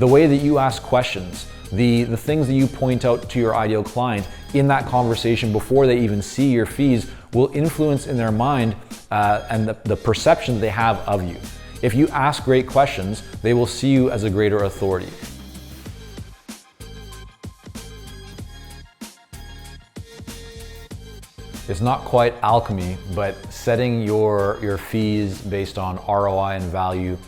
the way that you ask questions, the things that you point out to your ideal client in that conversation before they even see your fees will influence in their mind and the perception that they have of you. If you ask great questions, they will see you as a greater authority. It's not quite alchemy, but setting your fees based on ROI and value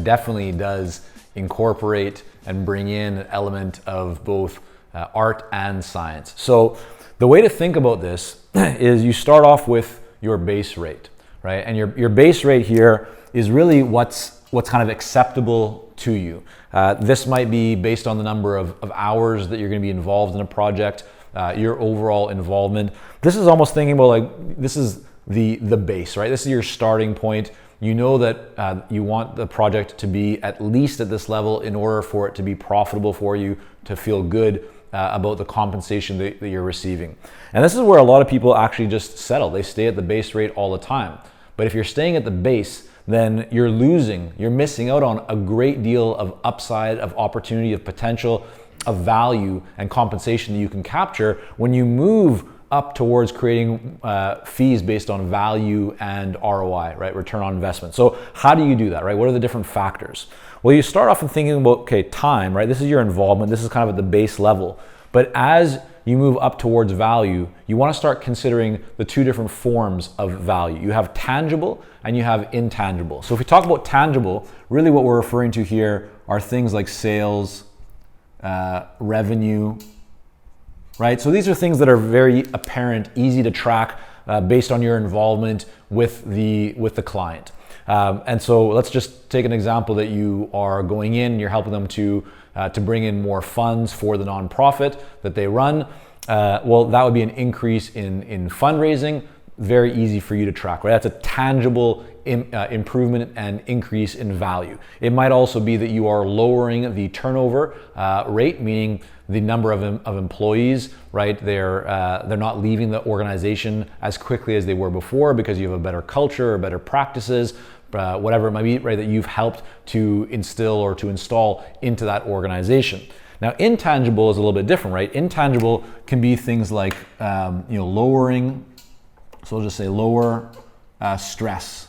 definitely does incorporate and bring in an element of both art and science. So the way to think about this is you start off with your base rate, right? And your base rate here is really what's kind of acceptable to you. This might be based on the number of hours that you're going to be involved in a project, your overall involvement. This is almost thinking about like, this is the base, right? This is your starting point. You know that you want the project to be at least at this level in order for it to be profitable for you, to feel good about the compensation that you're receiving. And this is where a lot of people actually just settle. They stay at the base rate all the time. But if you're staying at the base, then you're missing out on a great deal of upside, of opportunity, of potential, of value and compensation that you can capture when you move up towards creating fees based on value and ROI, right? Return on investment. So how do you do that, right? What are the different factors? Well, you start off in thinking about, okay, time, right? This is your involvement. This is kind of at the base level. But as you move up towards value, you want to start considering the two different forms of value. You have tangible and you have intangible. So if we talk about tangible, really what we're referring to here are things like sales, revenue, right? So these are things that are very apparent, easy to track based on your involvement with the client. And so let's just take an example that you are going in, you're helping them to bring in more funds for the nonprofit that they run. Well, that would be an increase in fundraising. Very easy for you to track, right? That's a tangible improvement and increase in value. It might also be that you are lowering the turnover rate, meaning the number of employees, right? They're not leaving the organization as quickly as they were before because you have a better culture or better practices, whatever it might be, right? That you've helped to instill or to install into that organization. Now, intangible is a little bit different, right? Intangible can be things like lowering. So we'll just say lower stress,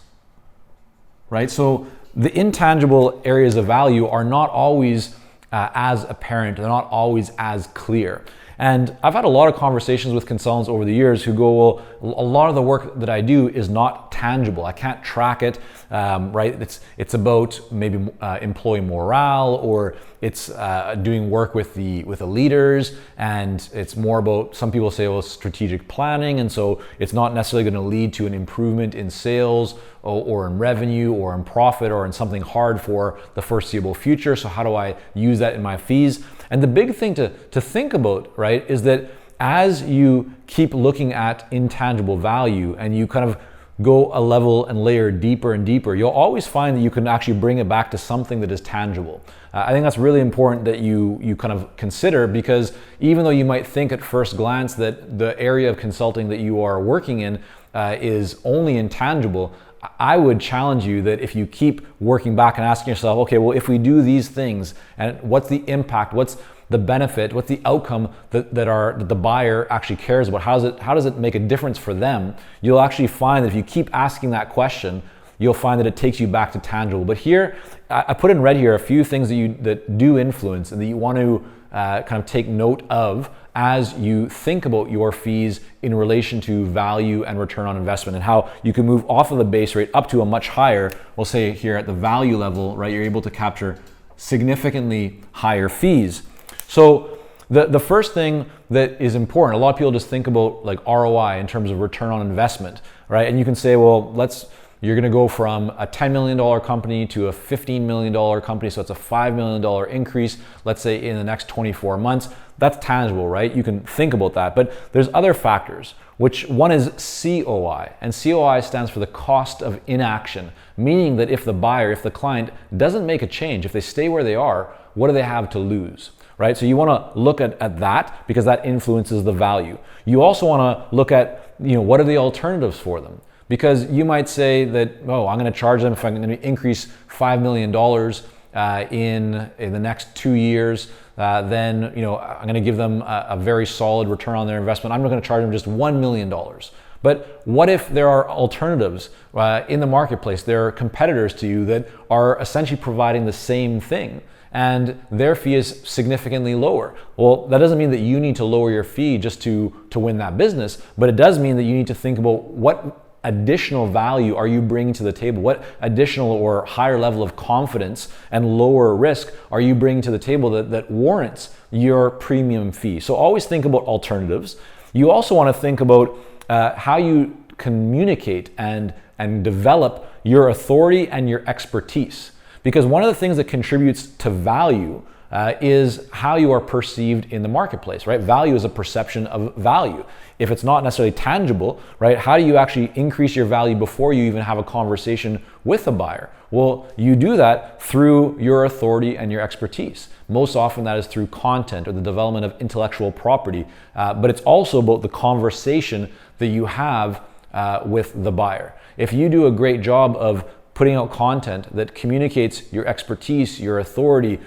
right? So the intangible areas of value are not always as apparent, they're not always as clear. And I've had a lot of conversations with consultants over the years who go, well, a lot of the work that I do is not tangible. I can't track it, right? It's about maybe employee morale, or it's doing work with the leaders, and it's more about, some people say, well, strategic planning, and so it's not necessarily going to lead to an improvement in sales or in revenue or in profit or in something hard for the foreseeable future. So how do I use that in my fees? And the big thing to think about, right, is that as you keep looking at intangible value and you kind of go a level and layer deeper and deeper, you'll always find that you can actually bring it back to something that is tangible. I think that's really important that you kind of consider, because even though you might think at first glance that the area of consulting that you are working in is only intangible, I would challenge you that if you keep working back and asking yourself, okay, well, if we do these things, and what's the impact, what's the benefit, what's the outcome that the buyer actually cares about, how does it make a difference for them, you'll actually find that if you keep asking that question, you'll find that it takes you back to tangible. But here, I put in red here a few things that do influence and that you want to kind of take note of as you think about your fees in relation to value and return on investment, and how you can move off of the base rate up to a much higher, we'll say here at the value level, right? You're able to capture significantly higher fees. So the first thing that is important, a lot of people just think about like ROI in terms of return on investment, right? And you can say, well, you're gonna go from a $10 million company to a $15 million company, so it's a $5 million increase, let's say in the next 24 months. That's tangible, right? You can think about that. But there's other factors, which one is COI, and COI stands for the cost of inaction, meaning that if the client doesn't make a change, if they stay where they are, what do they have to lose? Right? So you want to look at that, because that influences the value. You also want to look at, what are the alternatives for them? Because you might say that, oh, I'm going to charge them, if I'm going to increase $5 million in the next 2 years, then I'm going to give them a very solid return on their investment. I'm not going to charge them just $1 million. But what if there are alternatives in the marketplace? There are competitors to you that are essentially providing the same thing, and their fee is significantly lower. Well, that doesn't mean that you need to lower your fee just to win that business, but it does mean that you need to think about what additional value are you bringing to the table? What additional or higher level of confidence and lower risk are you bringing to the table that warrants your premium fee? So always think about alternatives. You also want to think about how you communicate and develop your authority and your expertise. Because one of the things that contributes to value is how you are perceived in the marketplace, right? Value is a perception of value. If it's not necessarily tangible, right, how do you actually increase your value before you even have a conversation with a buyer? Well, you do that through your authority and your expertise. Most often that is through content or the development of intellectual property, but it's also about the conversation that you have with the buyer. If you do a great job of putting out content that communicates your expertise, your authority,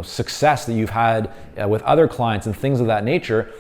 success that you've had with other clients and things of that nature,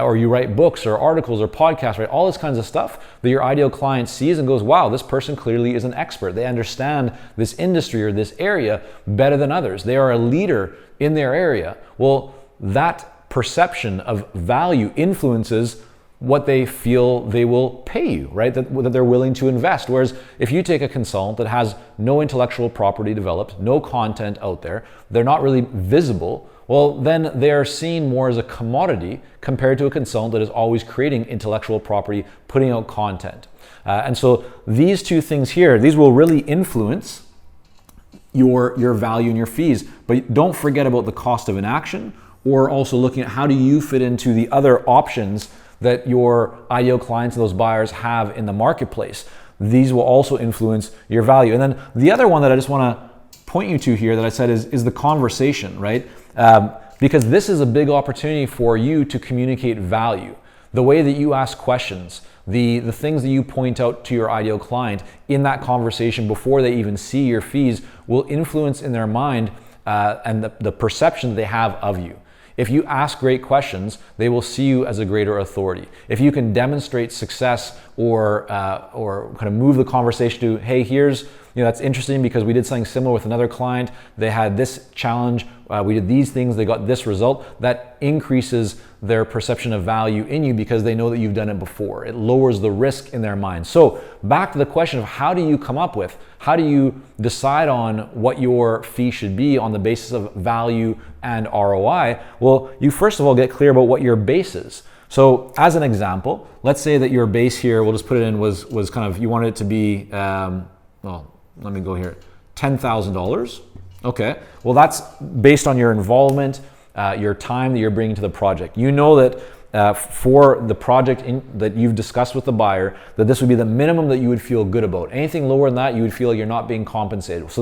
or you write books or articles or podcasts, right? All this kinds of stuff that your ideal client sees and goes, wow, this person clearly is an expert. They understand this industry or this area better than others. They are a leader in their area. Well, that perception of value influences what they feel they will pay you, right? That they're willing to invest. Whereas if you take a consultant that has no intellectual property developed, no content out there, they're not really visible, well, then they're seen more as a commodity compared to a consultant that is always creating intellectual property, putting out content. And so these two things here, these will really influence your value and your fees. But don't forget about the cost of inaction, or also looking at how do you fit into the other options that your ideal clients and those buyers have in the marketplace. These will also influence your value. And then the other one that I just want to point you to here that I said is the conversation, right? Because this is a big opportunity for you to communicate value. The way that you ask questions, the things that you point out to your ideal client in that conversation before they even see your fees will influence in their mind and the perception they have of you. If you ask great questions, they will see you as a greater authority. If you can demonstrate success or kind of move the conversation to, hey, here's, that's interesting because we did something similar with another client. They had this challenge. We did these things. They got this result. That increases their perception of value in you because they know that you've done it before. It lowers the risk in their mind. So back to the question of how do you come up with, how do you decide on what your fee should be on the basis of value and ROI? Well, you first of all get clear about what your base is. So as an example, let's say that your base here, we'll just put it in, was kind of, you wanted it to be, let me go here, $10,000. Okay, well that's based on your involvement, your time that you're bringing to the project. You know that for the project that you've discussed with the buyer, that this would be the minimum that you would feel good about. Anything lower than that, you would feel like you're not being compensated. So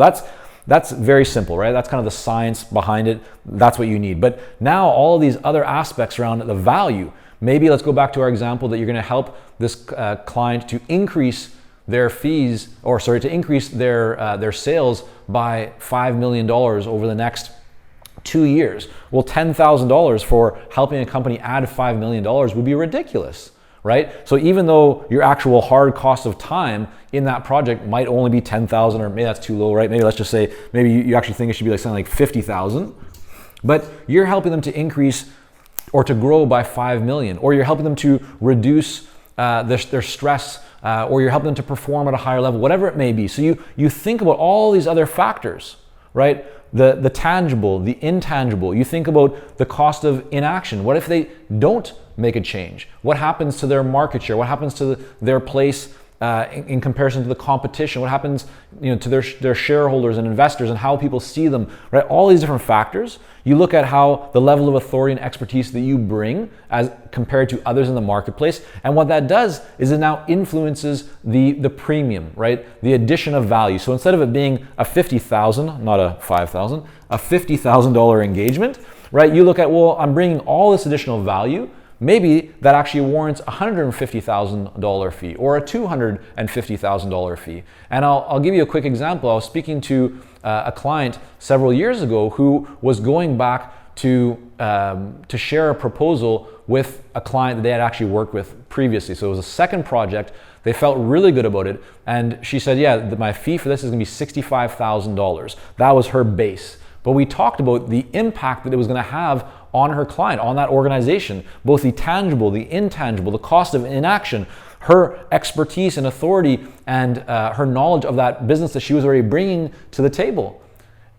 that's very simple, right? That's kind of the science behind it. That's what you need. But now all of these other aspects around the value, maybe let's go back to our example that you're going to help this client to increase their fees, to increase their sales by $5 million over the next 2 years. Well, $10,000 for helping a company add $5 million would be ridiculous, right? So even though your actual hard cost of time in that project might only be $10,000, or maybe that's too low, right? Maybe let's just say, maybe you actually think it should be like something like $50,000, but you're helping them to increase or to grow by 5 million, or you're helping them to reduce their stress, or you're helping them to perform at a higher level, whatever it may be. So you think about all these other factors, right? The tangible, the intangible. You think about the cost of inaction. What if they don't make a change? What happens to their market share? What happens to their place in comparison to the competition? What happens, to their shareholders and investors and how people see them, right? All these different factors. You look at how the level of authority and expertise that you bring as compared to others in the marketplace, and what that does is it now influences the premium, right? The addition of value. So instead of it being a $50,000, not a $5,000, a $50,000 engagement, right? You look at, well, I'm bringing all this additional value, maybe that actually warrants a $150,000 fee or a $250,000 fee. And I'll give you a quick example. I was speaking to a client several years ago who was going back to share a proposal with a client that they had actually worked with previously. So it was a second project. They felt really good about it. And she said, yeah, my fee for this is gonna be $65,000. That was her base. But we talked about the impact that it was gonna have on her client, on that organization, both the tangible, the intangible, the cost of inaction, her expertise and authority, and her knowledge of that business that she was already bringing to the table.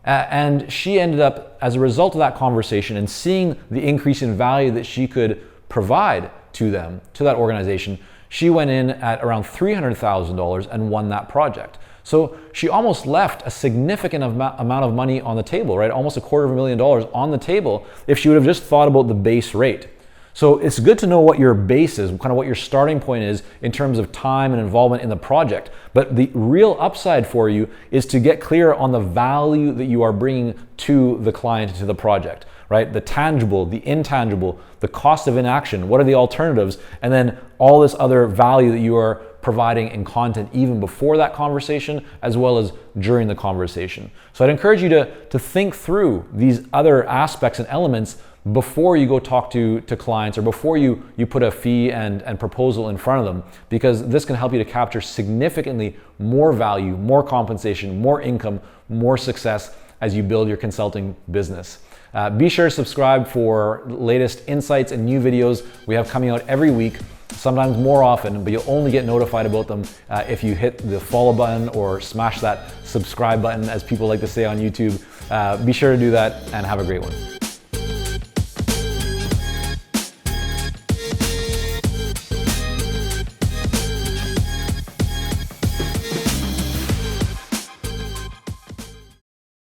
And she ended up, as a result of that conversation and seeing the increase in value that she could provide to them, to that organization, she went in at around $300,000 and won that project. So she almost left a significant amount of money on the table, right? Almost $250,000 on the table if she would have just thought about the base rate. So it's good to know what your base is, kind of what your starting point is in terms of time and involvement in the project. But the real upside for you is to get clear on the value that you are bringing to the client, to the project, right? The tangible, the intangible, the cost of inaction, what are the alternatives, and then all this other value that you are providing in content even before that conversation as well as during the conversation. So I'd encourage you to think through these other aspects and elements before you go talk to clients or before you put a fee and proposal in front of them, because this can help you to capture significantly more value, more compensation, more income, more success as you build your consulting business. Be sure to subscribe for latest insights and new videos we have coming out every week, sometimes more often, but you'll only get notified about them if you hit the follow button or smash that subscribe button, as people like to say on YouTube. Be sure to do that and have a great one.